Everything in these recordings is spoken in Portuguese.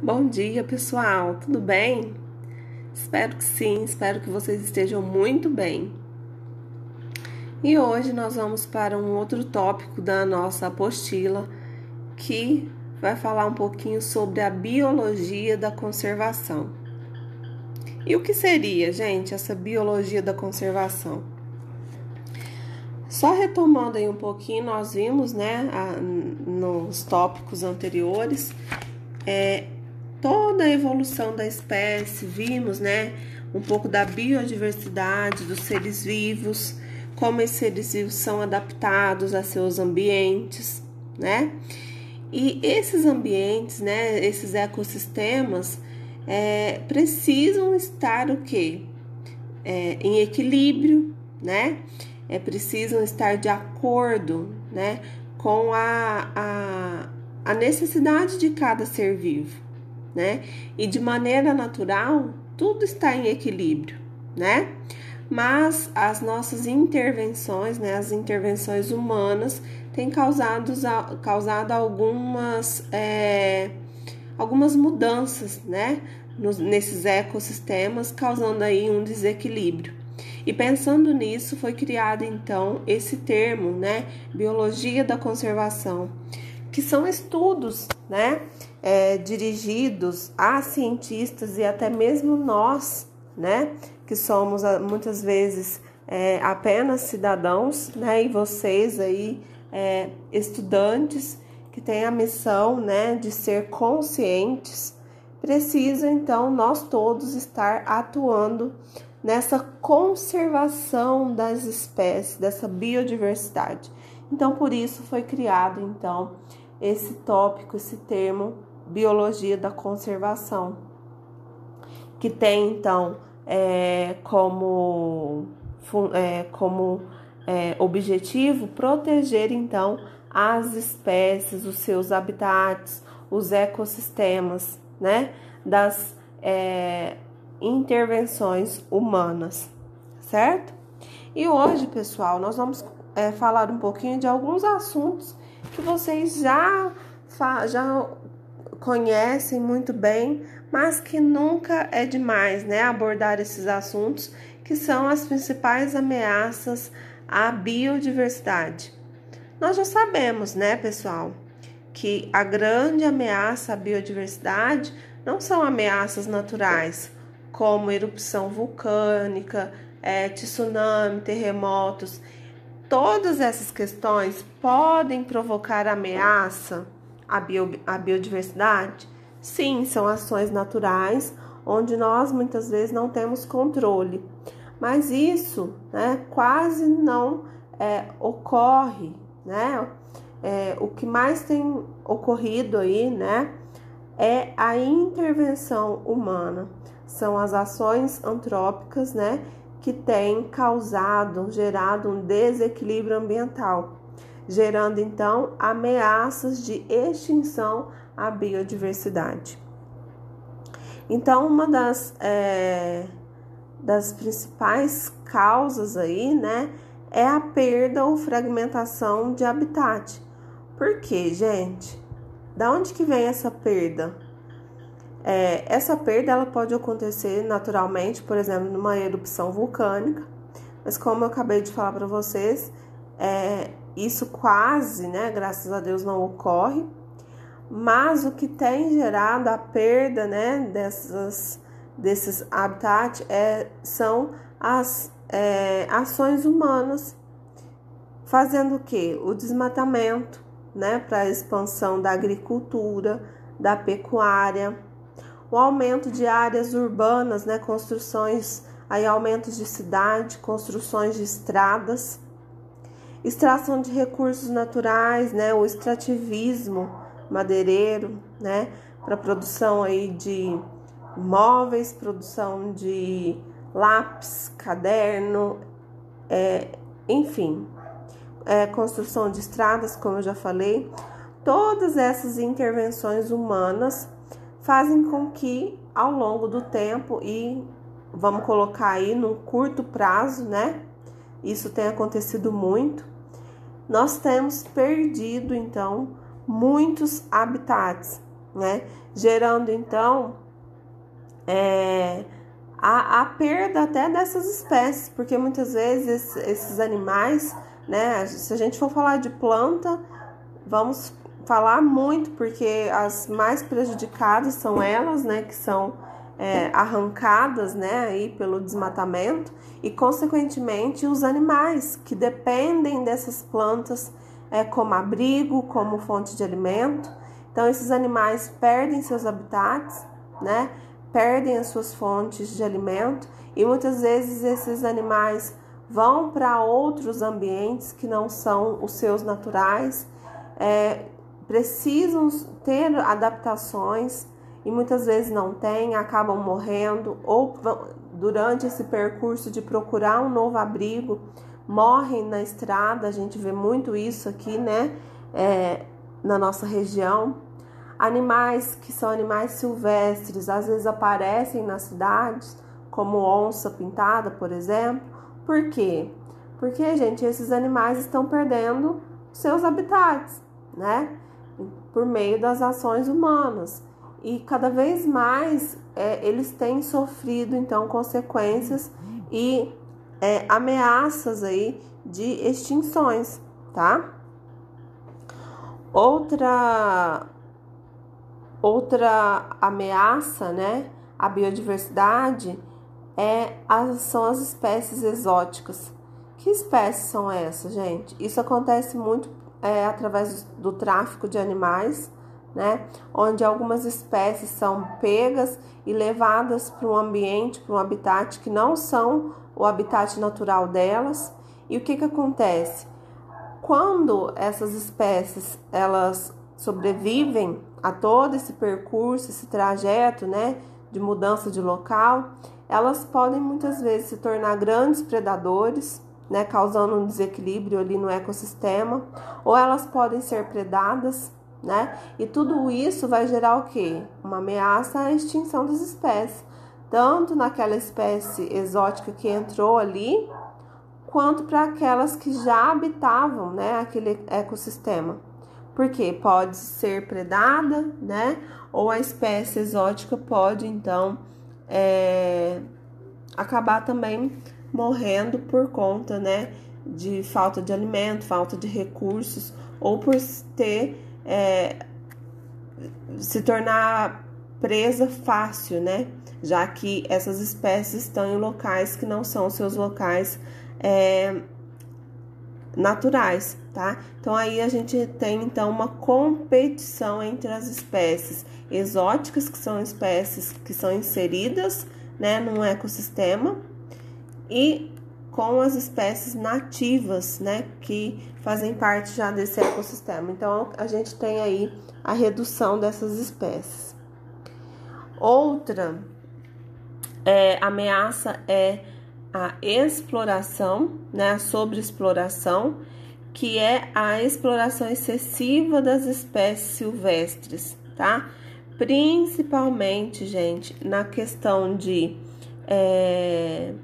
Bom dia, pessoal. Tudo bem? Espero que sim, espero que vocês estejam muito bem. E hoje nós vamos para um outro tópico da nossa apostila, que vai falar um pouquinho sobre a biologia da conservação. E o que seria, gente, essa biologia da conservação? Só retomando aí um pouquinho, nós vimos, né, nos tópicos anteriores, toda a evolução da espécie, vimos, né, um pouco da biodiversidade dos seres vivos, como esses seres vivos são adaptados a seus ambientes, né? E esses ambientes, né, esses ecossistemas, precisam estar o quê? Em equilíbrio, né? Precisam estar de acordo, né, com a necessidade de cada ser vivo, né? E de maneira natural, tudo está em equilíbrio, né? Mas as nossas intervenções, né, as intervenções humanas, têm causado algumas mudanças, né, nesses ecossistemas, causando aí um desequilíbrio. E pensando nisso, foi criado então esse termo, né, biologia da conservação, que são estudos, né, dirigidos a cientistas e até mesmo nós, né, que somos muitas vezes apenas cidadãos, né, e vocês aí estudantes que têm a missão, né, de ser conscientes, precisam então nós todos estar atuando nessa conservação das espécies, dessa biodiversidade. Então, por isso foi criado então esse tópico, esse termo, biologia da conservação, que tem então como objetivo proteger então as espécies, os seus habitats, os ecossistemas, né, das intervenções humanas, certo? E hoje, pessoal, nós vamos falar um pouquinho de alguns assuntos que vocês já conhecem muito bem, mas que nunca é demais, né, abordar esses assuntos, que são as principais ameaças à biodiversidade. Nós já sabemos, né, pessoal, que a grande ameaça à biodiversidade não são ameaças naturais, como erupção vulcânica, tsunami, terremotos. Todas essas questões podem provocar ameaça à biodiversidade? Sim, são ações naturais, onde nós muitas vezes não temos controle. Mas isso, né, quase não ocorre, né? O que mais tem ocorrido aí, né, é a intervenção humana. São as ações antrópicas, né, que têm gerado um desequilíbrio ambiental, gerando então ameaças de extinção à biodiversidade. Então, uma das principais causas aí, né, é a perda ou fragmentação de habitat. Por quê, gente? Da onde que vem essa perda? Essa perda ela pode acontecer naturalmente, por exemplo, numa erupção vulcânica, mas como eu acabei de falar para vocês, isso quase, né, graças a Deus, não ocorre. Mas o que tem gerado a perda, né, desses habitats são as ações humanas, fazendo o quê? O desmatamento, né, para a expansão da agricultura, da pecuária, o aumento de áreas urbanas, né, construções, aí aumentos de cidade, construções de estradas, extração de recursos naturais, né, o extrativismo madeireiro, né, para produção aí de móveis, produção de lápis, caderno, enfim, construção de estradas, como eu já falei. Todas essas intervenções humanas fazem com que, ao longo do tempo, e vamos colocar aí no curto prazo, né, isso tem acontecido muito, nós temos perdido, então, muitos habitats, né? Gerando então a perda até dessas espécies, porque muitas vezes esses animais, né? Se a gente for falar de planta, vamos falar muito, porque as mais prejudicadas são elas, né? Que são arrancadas, né? Aí pelo desmatamento e, consequentemente, os animais que dependem dessas plantas como abrigo, como fonte de alimento. Então, esses animais perdem seus habitats, né? Perdem as suas fontes de alimento e muitas vezes esses animais vão para outros ambientes que não são os seus naturais, precisam ter adaptações e muitas vezes não têm, acabam morrendo ou durante esse percurso de procurar um novo abrigo, morrem na estrada. A gente vê muito isso aqui, né, na nossa região. Animais que são animais silvestres, às vezes aparecem nas cidades, como onça pintada, por exemplo. Por quê? Porque, gente, esses animais estão perdendo seus habitats, né? Por meio das ações humanas. E cada vez mais eles têm sofrido, então, consequências e ameaças aí de extinções, tá? Outra ameaça, né, à biodiversidade são as espécies exóticas. Que espécies são essas, gente? Isso acontece muito através do tráfico de animais, né, onde algumas espécies são pegas e levadas para um ambiente, para um habitat que não são o habitat natural delas. E o que acontece? Quando essas espécies elas sobrevivem a todo esse percurso, esse trajeto, né, de mudança de local, elas podem muitas vezes se tornar grandes predadores, né, causando um desequilíbrio ali no ecossistema, ou elas podem ser predadas, né, e tudo isso vai gerar o quê? Uma ameaça à extinção das espécies, tanto naquela espécie exótica que entrou ali, quanto para aquelas que já habitavam, né, aquele ecossistema. Porque pode ser predada, né? Ou a espécie exótica pode, então, acabar também morrendo por conta, né, de falta de alimento, falta de recursos, ou por se tornar presa fácil, né? Já que essas espécies estão em locais que não são seus locais naturais, tá? Então aí a gente tem então uma competição entre as espécies exóticas, que são espécies que são inseridas, né, num ecossistema, e com as espécies nativas, né, que fazem parte já desse ecossistema. Então a gente tem aí a redução dessas espécies. Outra ameaça é a exploração, né, a sobreexploração, que é a exploração excessiva das espécies silvestres, tá? Principalmente, gente, na questão de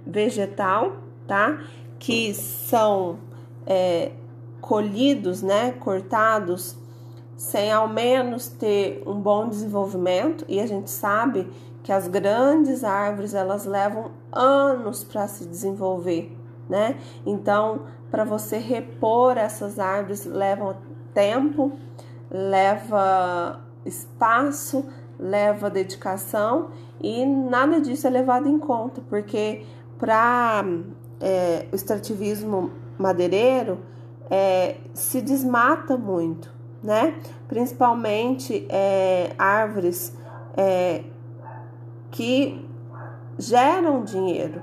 vegetal, tá? Que são colhidos, né, cortados, sem ao menos ter um bom desenvolvimento, e a gente sabe que as grandes árvores elas levam anos para se desenvolver, né? Então, para você repor essas árvores leva tempo, leva espaço, leva dedicação, e nada disso é levado em conta, porque para o extrativismo madeireiro se desmata muito, né? Principalmente árvores que geram dinheiro,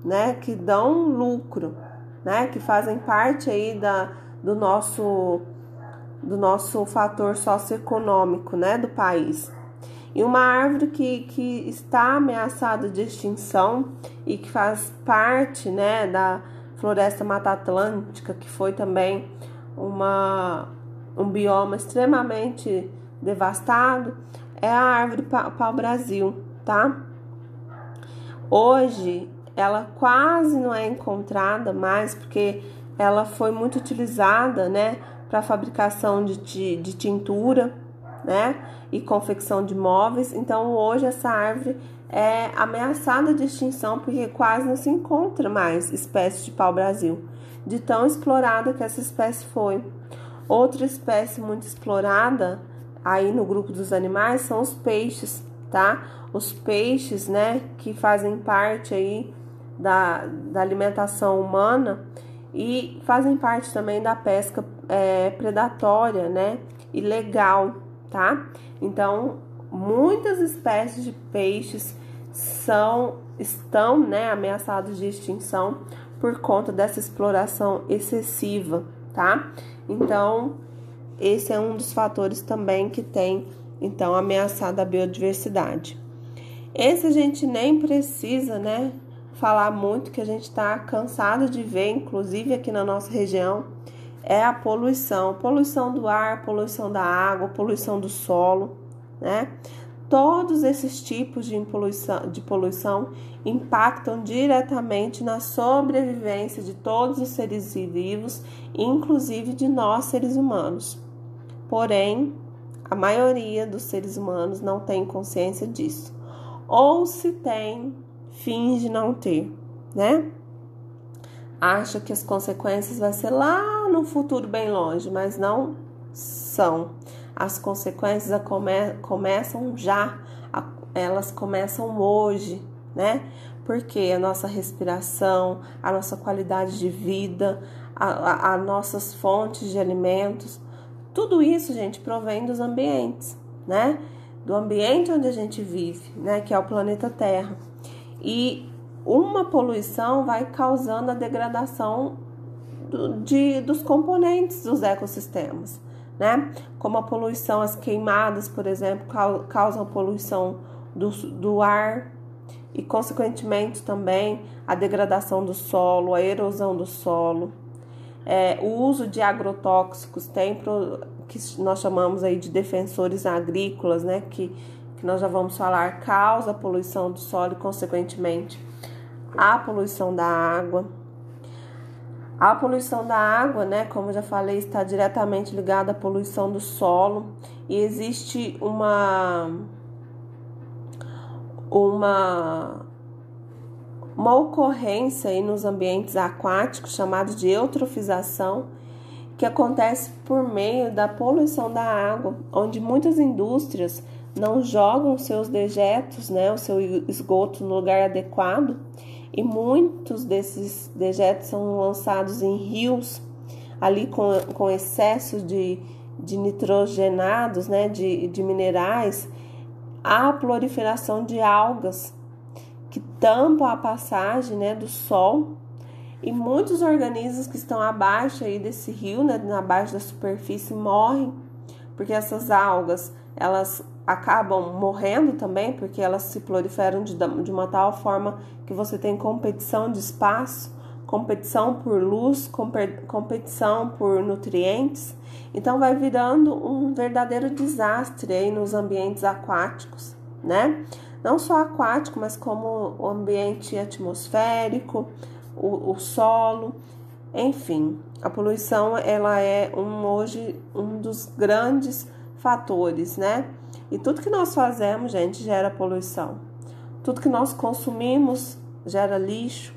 né? Que dão lucro, né? Que fazem parte aí do nosso fator socioeconômico, né? Do país. E uma árvore que está ameaçada de extinção e que faz parte, né, da floresta Mata Atlântica, que foi também um bioma extremamente devastado, é a árvore pau-brasil, tá? Hoje ela quase não é encontrada mais, porque ela foi muito utilizada, né, para fabricação de tintura, né? E confecção de móveis. Então, hoje essa árvore é ameaçada de extinção porque quase não se encontra mais espécie de pau-brasil, de tão explorada que essa espécie foi. Outra espécie muito explorada aí no grupo dos animais são os peixes, tá? Os peixes, né, que fazem parte aí da alimentação humana e fazem parte também da pesca predatória, né, ilegal, tá? Então, muitas espécies de peixes estão, né, ameaçados de extinção por conta dessa exploração excessiva, tá? Então, esse é um dos fatores também que tem, então, ameaçado a biodiversidade. Esse a gente nem precisa, né, falar muito, que a gente está cansado de ver, inclusive aqui na nossa região, é a poluição. Poluição do ar, poluição da água, poluição do solo, né? Todos esses tipos de poluição impactam diretamente na sobrevivência de todos os seres vivos, inclusive de nós seres humanos. Porém, a maioria dos seres humanos não tem consciência disso. Ou se tem, finge não ter, né? Acha que as consequências vai ser lá no futuro bem longe, mas não são. As consequências começam já, elas começam hoje, né? Porque a nossa respiração, a nossa qualidade de vida, as nossas fontes de alimentos, tudo isso, gente, provém dos ambientes, né? Do ambiente onde a gente vive, né? Que é o planeta Terra. E uma poluição vai causando a degradação dos componentes dos ecossistemas, né? Como a poluição, as queimadas, por exemplo, causam poluição do ar e, consequentemente, também a degradação do solo, a erosão do solo. O uso de agrotóxicos que nós chamamos aí de defensores agrícolas, né? Que nós já vamos falar, causa a poluição do solo e, consequentemente, a poluição da água. A poluição da água, né, como eu já falei, está diretamente ligada à poluição do solo e existe uma ocorrência aí nos ambientes aquáticos chamada de eutrofização, que acontece por meio da poluição da água, onde muitas indústrias não jogam seus dejetos, né, o seu esgoto no lugar adequado, e muitos desses dejetos são lançados em rios, ali com excesso de nitrogenados, né, de minerais, a proliferação de algas que tampam a passagem, né, do sol, e muitos organismos que estão abaixo aí desse rio, né, abaixo da superfície, morrem, porque essas algas, elas acabam morrendo também, porque elas se proliferam de uma tal forma que você tem competição de espaço, competição por luz, competição por nutrientes. Então vai virando um verdadeiro desastre aí nos ambientes aquáticos, né? Não só aquático, mas como o ambiente atmosférico, o solo, enfim. A poluição, ela é hoje um dos grandes fatores, né? E tudo que nós fazemos, gente, gera poluição. Tudo que nós consumimos gera lixo.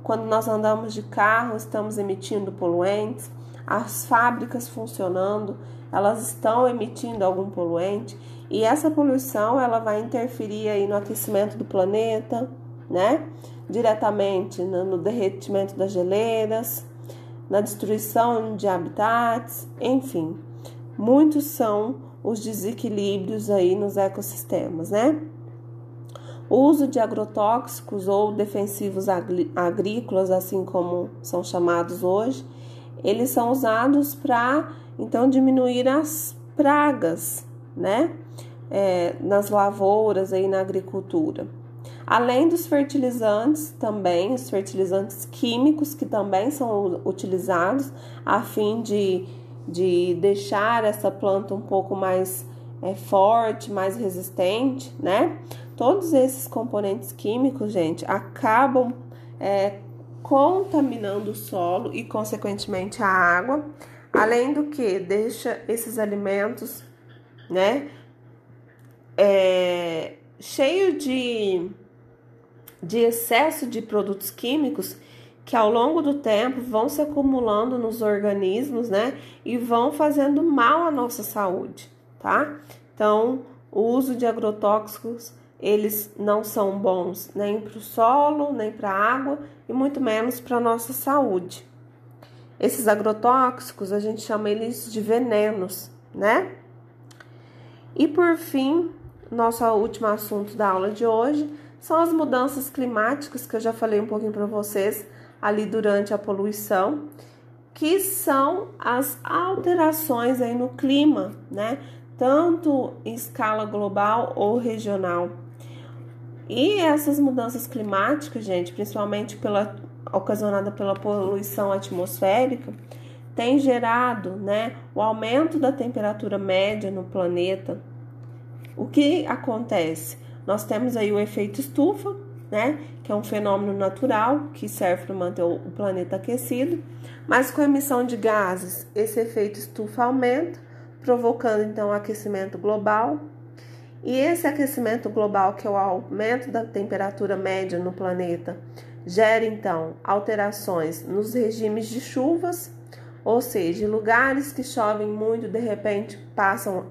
Quando nós andamos de carro, estamos emitindo poluentes. As fábricas funcionando, elas estão emitindo algum poluente. E essa poluição, ela vai interferir aí no aquecimento do planeta, né? Diretamente no derretimento das geleiras, na destruição de habitats, enfim. Muitos são os desequilíbrios aí nos ecossistemas, né? O uso de agrotóxicos ou defensivos agrícolas, assim como são chamados hoje, eles são usados para, então, diminuir as pragas, né? Nas lavouras, aí na agricultura. Além dos fertilizantes também, os fertilizantes químicos que também são utilizados a fim de deixar essa planta um pouco mais forte, mais resistente, né? Todos esses componentes químicos, gente, acabam contaminando o solo e, consequentemente, a água, além do que deixa esses alimentos né? Cheio de excesso de produtos químicos que ao longo do tempo vão se acumulando nos organismos, né? E vão fazendo mal à nossa saúde, tá? Então, o uso de agrotóxicos, eles não são bons nem para o solo, nem para a água e muito menos para a nossa saúde. Esses agrotóxicos, a gente chama eles de venenos, né? E por fim, nosso último assunto da aula de hoje são as mudanças climáticas, que eu já falei um pouquinho para vocês ali durante a poluição, que são as alterações aí no clima, né? Tanto em escala global ou regional. E essas mudanças climáticas, gente, principalmente ocasionada pela poluição atmosférica, tem gerado, né, o aumento da temperatura média no planeta. O que acontece? Nós temos aí o efeito estufa, né, que é um fenômeno natural que serve para manter o planeta aquecido, mas com a emissão de gases, esse efeito estufa aumenta, provocando então o aquecimento global. E esse aquecimento global, que é o aumento da temperatura média no planeta, gera então alterações nos regimes de chuvas, ou seja, lugares que chovem muito, de repente passam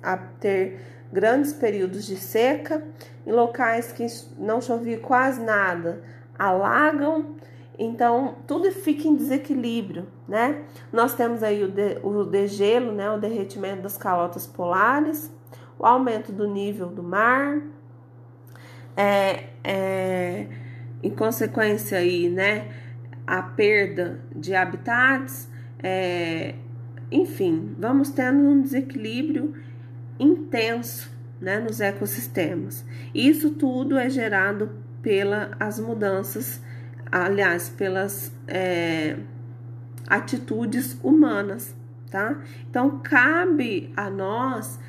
a ter grandes períodos de seca, em locais que não chovia quase nada, alagam, então tudo fica em desequilíbrio, né? Nós temos aí o degelo, né, o derretimento das calotas polares, o aumento do nível do mar, em consequência aí, né, a perda de habitats, enfim, vamos tendo um desequilíbrio intenso, né, nos ecossistemas. Isso tudo é gerado pelas mudanças, aliás, pelas atitudes humanas, tá? Então, cabe a nós,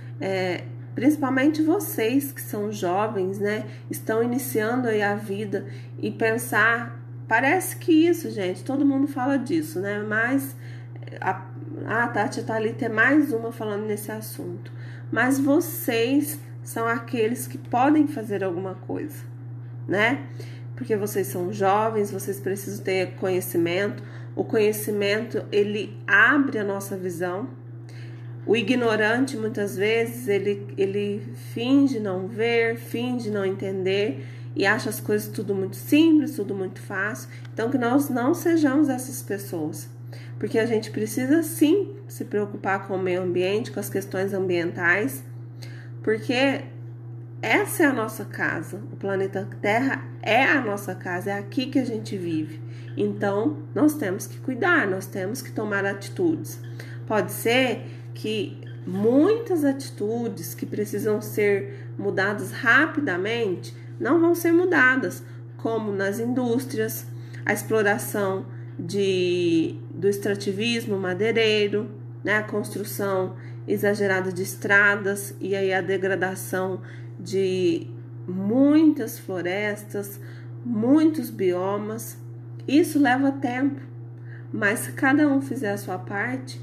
principalmente vocês que são jovens, né, estão iniciando aí a vida e pensar, parece que isso, gente, todo mundo fala disso, né, mas a Tati tá ali, tem mais uma falando nesse assunto, mas vocês são aqueles que podem fazer alguma coisa, né, porque vocês são jovens, vocês precisam ter conhecimento, o conhecimento, ele abre a nossa visão. O ignorante, muitas vezes, ele finge não ver, finge não entender e acha as coisas tudo muito simples, tudo muito fácil. Então, que nós não sejamos essas pessoas, porque a gente precisa, sim, se preocupar com o meio ambiente, com as questões ambientais, porque essa é a nossa casa, o planeta Terra é a nossa casa, é aqui que a gente vive. Então, nós temos que cuidar, nós temos que tomar atitudes. Pode ser que muitas atitudes que precisam ser mudadas rapidamente não vão ser mudadas, como nas indústrias, a exploração do extrativismo madeireiro, né, a construção exagerada de estradas e aí a degradação de muitas florestas, muitos biomas. Isso leva tempo, mas se cada um fizer a sua parte,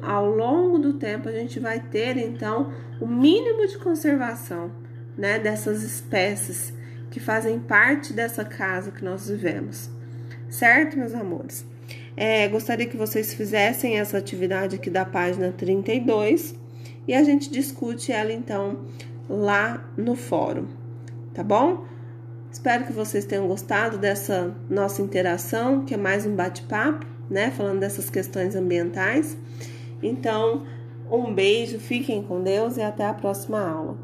ao longo do tempo a gente vai ter então o mínimo de conservação, né, dessas espécies que fazem parte dessa casa que nós vivemos, certo, meus amores? Gostaria que vocês fizessem essa atividade aqui da página 32 e a gente discute ela então lá no fórum, tá bom? Espero que vocês tenham gostado dessa nossa interação, que é mais um bate-papo, né? Falando dessas questões ambientais. Então, um beijo, fiquem com Deus e até a próxima aula.